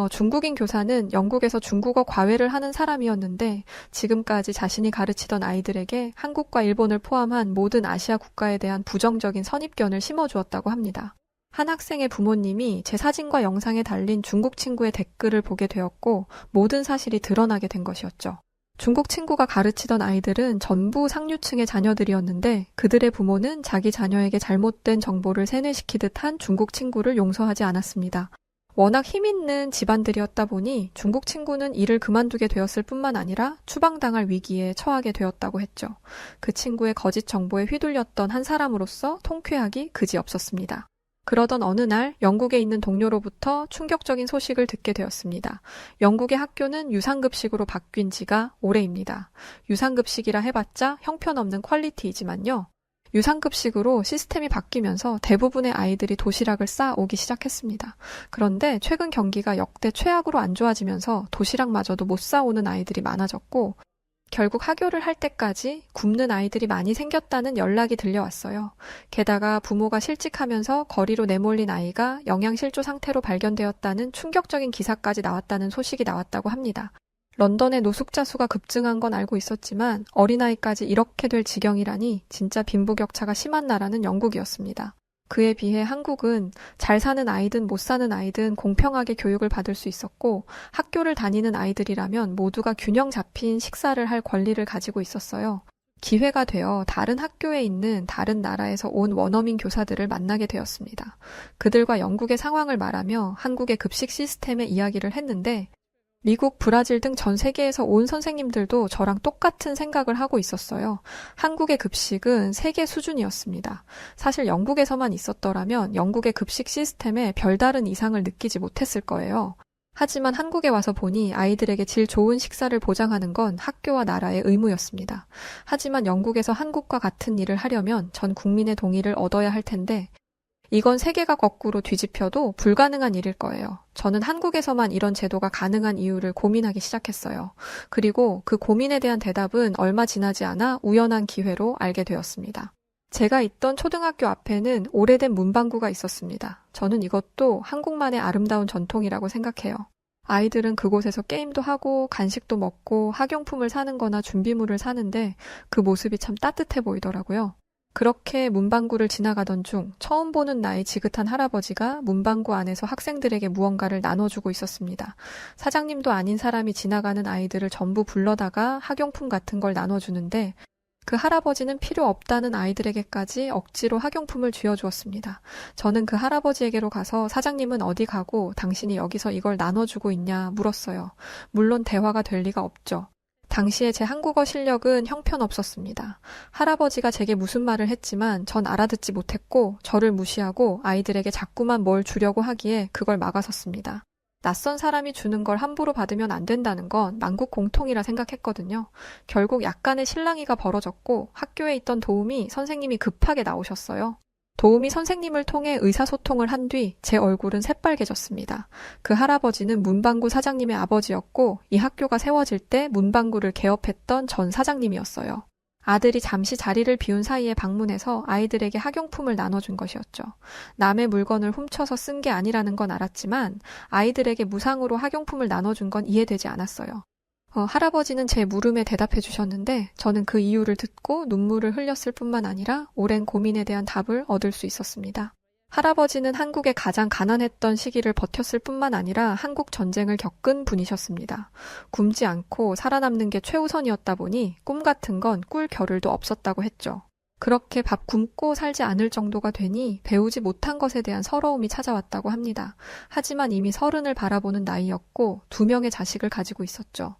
중국인 교사는 영국에서 중국어 과외를 하는 사람이었는데 지금까지 자신이 가르치던 아이들에게 한국과 일본을 포함한 모든 아시아 국가에 대한 부정적인 선입견을 심어주었다고 합니다. 한 학생의 부모님이 제 사진과 영상에 달린 중국 친구의 댓글을 보게 되었고 모든 사실이 드러나게 된 것이었죠. 중국 친구가 가르치던 아이들은 전부 상류층의 자녀들이었는데 그들의 부모는 자기 자녀에게 잘못된 정보를 세뇌시키듯 한 중국 친구를 용서하지 않았습니다. 워낙 힘있는 집안들이었다 보니 중국 친구는 일을 그만두게 되었을 뿐만 아니라 추방당할 위기에 처하게 되었다고 했죠. 그 친구의 거짓 정보에 휘둘렸던 한 사람으로서 통쾌하기 그지없었습니다. 그러던 어느 날 영국에 있는 동료로부터 충격적인 소식을 듣게 되었습니다. 영국의 학교는 유상급식으로 바뀐 지가 오래입니다. 유상급식이라 해봤자 형편없는 퀄리티이지만요. 유상급식으로 시스템이 바뀌면서 대부분의 아이들이 도시락을 싸오기 시작했습니다. 그런데 최근 경기가 역대 최악으로 안 좋아지면서 도시락마저도 못 싸오는 아이들이 많아졌고 결국 하교를 할 때까지 굶는 아이들이 많이 생겼다는 연락이 들려왔어요. 게다가 부모가 실직하면서 거리로 내몰린 아이가 영양실조 상태로 발견되었다는 충격적인 기사까지 나왔다는 소식이 나왔다고 합니다. 런던의 노숙자 수가 급증한 건 알고 있었지만 어린아이까지 이렇게 될 지경이라니 진짜 빈부격차가 심한 나라는 영국이었습니다. 그에 비해 한국은 잘 사는 아이든 못 사는 아이든 공평하게 교육을 받을 수 있었고 학교를 다니는 아이들이라면 모두가 균형 잡힌 식사를 할 권리를 가지고 있었어요. 기회가 되어 다른 학교에 있는 다른 나라에서 온 원어민 교사들을 만나게 되었습니다. 그들과 영국의 상황을 말하며 한국의 급식 시스템의 이야기를 했는데 미국, 브라질 등 전 세계에서 온 선생님들도 저랑 똑같은 생각을 하고 있었어요. 한국의 급식은 세계 수준이었습니다. 사실 영국에서만 있었더라면 영국의 급식 시스템에 별다른 이상을 느끼지 못했을 거예요. 하지만 한국에 와서 보니 아이들에게 질 좋은 식사를 보장하는 건 학교와 나라의 의무였습니다. 하지만 영국에서 한국과 같은 일을 하려면 전 국민의 동의를 얻어야 할 텐데 이건 세계가 거꾸로 뒤집혀도 불가능한 일일 거예요. 저는 한국에서만 이런 제도가 가능한 이유를 고민하기 시작했어요. 그리고 그 고민에 대한 대답은 얼마 지나지 않아 우연한 기회로 알게 되었습니다. 제가 있던 초등학교 앞에는 오래된 문방구가 있었습니다. 저는 이것도 한국만의 아름다운 전통이라고 생각해요. 아이들은 그곳에서 게임도 하고 간식도 먹고 학용품을 사는 거나 준비물을 사는데 그 모습이 참 따뜻해 보이더라고요. 그렇게 문방구를 지나가던 중 처음 보는 나이 지긋한 할아버지가 문방구 안에서 학생들에게 무언가를 나눠주고 있었습니다. 사장님도 아닌 사람이 지나가는 아이들을 전부 불러다가 학용품 같은 걸 나눠주는데 그 할아버지는 필요 없다는 아이들에게까지 억지로 학용품을 쥐어주었습니다. 저는 그 할아버지에게로 가서 사장님은 어디 가고 당신이 여기서 이걸 나눠주고 있냐 물었어요. 물론 대화가 될 리가 없죠. 당시에 제 한국어 실력은 형편없었습니다. 할아버지가 제게 무슨 말을 했지만 전 알아듣지 못했고 저를 무시하고 아이들에게 자꾸만 뭘 주려고 하기에 그걸 막아섰습니다. 낯선 사람이 주는 걸 함부로 받으면 안 된다는 건 만국 공통이라 생각했거든요. 결국 약간의 실랑이가 벌어졌고 학교에 있던 도우미 선생님이 급하게 나오셨어요. 도우미 선생님을 통해 의사소통을 한 뒤 제 얼굴은 새빨개졌습니다. 그 할아버지는 문방구 사장님의 아버지였고 이 학교가 세워질 때 문방구를 개업했던 전 사장님이었어요. 아들이 잠시 자리를 비운 사이에 방문해서 아이들에게 학용품을 나눠준 것이었죠. 남의 물건을 훔쳐서 쓴 게 아니라는 건 알았지만 아이들에게 무상으로 학용품을 나눠준 건 이해되지 않았어요. 할아버지는 제 물음에 대답해 주셨는데 저는 그 이유를 듣고 눈물을 흘렸을 뿐만 아니라 오랜 고민에 대한 답을 얻을 수 있었습니다. 할아버지는 한국에 가장 가난했던 시기를 버텼을 뿐만 아니라 한국 전쟁을 겪은 분이셨습니다. 굶지 않고 살아남는 게 최우선이었다 보니 꿈 같은 건 꿀 겨를도 없었다고 했죠. 그렇게 밥 굶고 살지 않을 정도가 되니 배우지 못한 것에 대한 서러움이 찾아왔다고 합니다. 하지만 이미 30을 바라보는 나이였고 2명의 자식을 가지고 있었죠.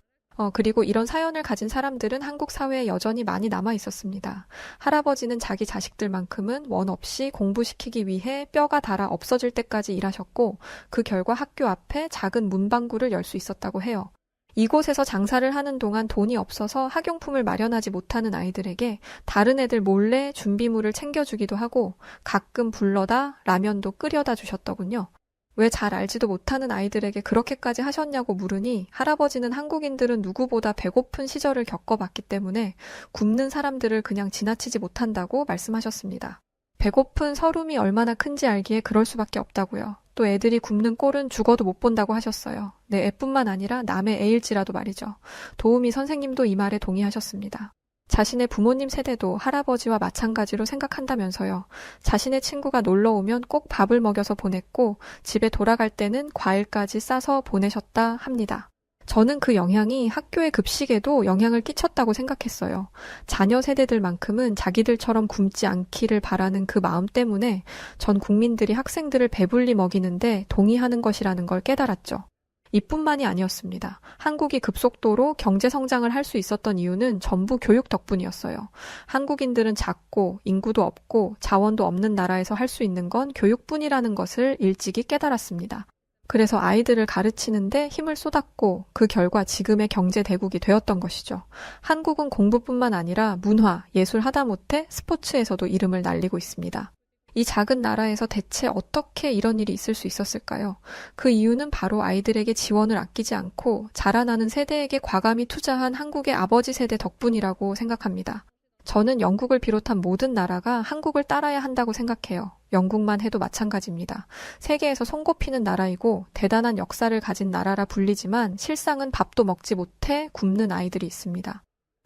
그리고 이런 사연을 가진 사람들은 한국 사회에 여전히 많이 남아 있었습니다. 할아버지는 자기 자식들만큼은 원 없이 공부시키기 위해 뼈가 닳아 없어질 때까지 일하셨고 그 결과 학교 앞에 작은 문방구를 열 수 있었다고 해요. 이곳에서 장사를 하는 동안 돈이 없어서 학용품을 마련하지 못하는 아이들에게 다른 애들 몰래 준비물을 챙겨주기도 하고 가끔 불러다 라면도 끓여다 주셨더군요. 왜 잘 알지도 못하는 아이들에게 그렇게까지 하셨냐고 물으니 할아버지는 한국인들은 누구보다 배고픈 시절을 겪어봤기 때문에 굶는 사람들을 그냥 지나치지 못한다고 말씀하셨습니다. 배고픈 서름이 얼마나 큰지 알기에 그럴 수밖에 없다고요. 또 애들이 굶는 꼴은 죽어도 못 본다고 하셨어요. 내 애뿐만 아니라 남의 애일지라도 말이죠. 도우미 선생님도 이 말에 동의하셨습니다. 자신의 부모님 세대도 할아버지와 마찬가지로 생각한다면서요. 자신의 친구가 놀러 오면 꼭 밥을 먹여서 보냈고 집에 돌아갈 때는 과일까지 싸서 보내셨다 합니다. 저는 그 영향이 학교의 급식에도 영향을 끼쳤다고 생각했어요. 자녀 세대들만큼은 자기들처럼 굶지 않기를 바라는 그 마음 때문에 전 국민들이 학생들을 배불리 먹이는데 동의하는 것이라는 걸 깨달았죠. 이뿐만이 아니었습니다. 한국이 급속도로 경제 성장을 할 수 있었던 이유는 전부 교육 덕분이었어요. 한국인들은 작고 인구도 없고 자원도 없는 나라에서 할 수 있는 건 교육뿐이라는 것을 일찍이 깨달았습니다. 그래서 아이들을 가르치는데 힘을 쏟았고 그 결과 지금의 경제 대국이 되었던 것이죠. 한국은 공부뿐만 아니라 문화, 예술 하다못해 스포츠에서도 이름을 날리고 있습니다. 이 작은 나라에서 대체 어떻게 이런 일이 있을 수 있었을까요? 그 이유는 바로 아이들에게 지원을 아끼지 않고 자라나는 세대에게 과감히 투자한 한국의 아버지 세대 덕분이라고 생각합니다. 저는 영국을 비롯한 모든 나라가 한국을 따라야 한다고 생각해요. 영국만 해도 마찬가지입니다. 세계에서 손꼽히는 나라이고 대단한 역사를 가진 나라라 불리지만 실상은 밥도 먹지 못해 굶는 아이들이 있습니다.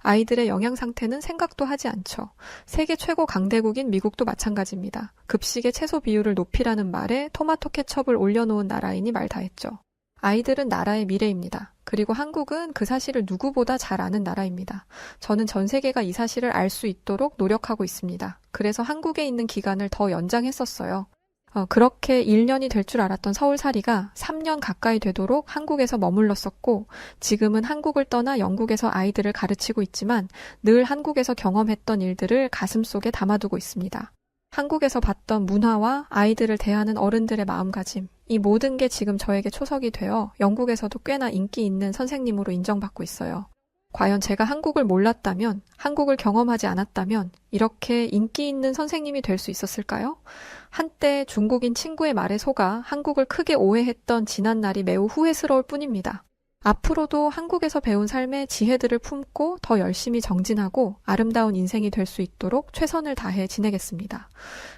아이들의 영양 상태는 생각도 하지 않죠. 세계 최고 강대국인 미국도 마찬가지입니다. 급식의 채소 비율을 높이라는 말에 토마토 케첩을 올려놓은 나라이니 말 다했죠. 아이들은 나라의 미래입니다. 그리고 한국은 그 사실을 누구보다 잘 아는 나라입니다. 저는 전 세계가 이 사실을 알 수 있도록 노력하고 있습니다. 그래서 한국에 있는 기간을 더 연장했었어요. 그렇게 1년이 될 줄 알았던 서울살이가 3년 가까이 되도록 한국에서 머물렀었고 지금은 한국을 떠나 영국에서 아이들을 가르치고 있지만 늘 한국에서 경험했던 일들을 가슴속에 담아두고 있습니다. 한국에서 봤던 문화와 아이들을 대하는 어른들의 마음가짐, 이 모든 게 지금 저에게 초석이 되어 영국에서도 꽤나 인기 있는 선생님으로 인정받고 있어요. 과연 제가 한국을 몰랐다면, 한국을 경험하지 않았다면 이렇게 인기 있는 선생님이 될 수 있었을까요? 한때 중국인 친구의 말에 속아 한국을 크게 오해했던 지난 날이 매우 후회스러울 뿐입니다. 앞으로도 한국에서 배운 삶의 지혜들을 품고 더 열심히 정진하고 아름다운 인생이 될 수 있도록 최선을 다해 지내겠습니다.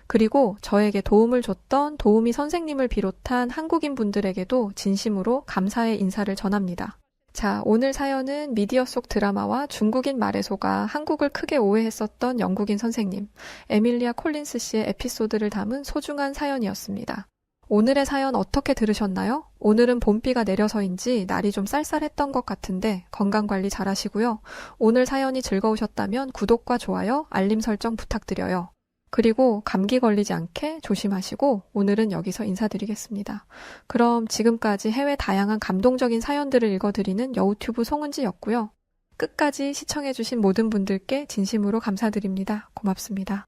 그리고 저에게 도움을 줬던 도우미 선생님을 비롯한 한국인 분들에게도 진심으로 감사의 인사를 전합니다. 자, 오늘 사연은 미디어 속 드라마와 중국인 말에 속아 한국을 크게 오해했었던 영국인 선생님, 에밀리아 콜린스 씨의 에피소드를 담은 소중한 사연이었습니다. 오늘의 사연 어떻게 들으셨나요? 오늘은 봄비가 내려서인지 날이 좀 쌀쌀했던 것 같은데 건강관리 잘 하시고요. 오늘 사연이 즐거우셨다면 구독과 좋아요, 알림 설정 부탁드려요. 그리고 감기 걸리지 않게 조심하시고 오늘은 여기서 인사드리겠습니다. 그럼 지금까지 해외 다양한 감동적인 사연들을 읽어드리는 여우튜브 송은지였고요. 끝까지 시청해주신 모든 분들께 진심으로 감사드립니다. 고맙습니다.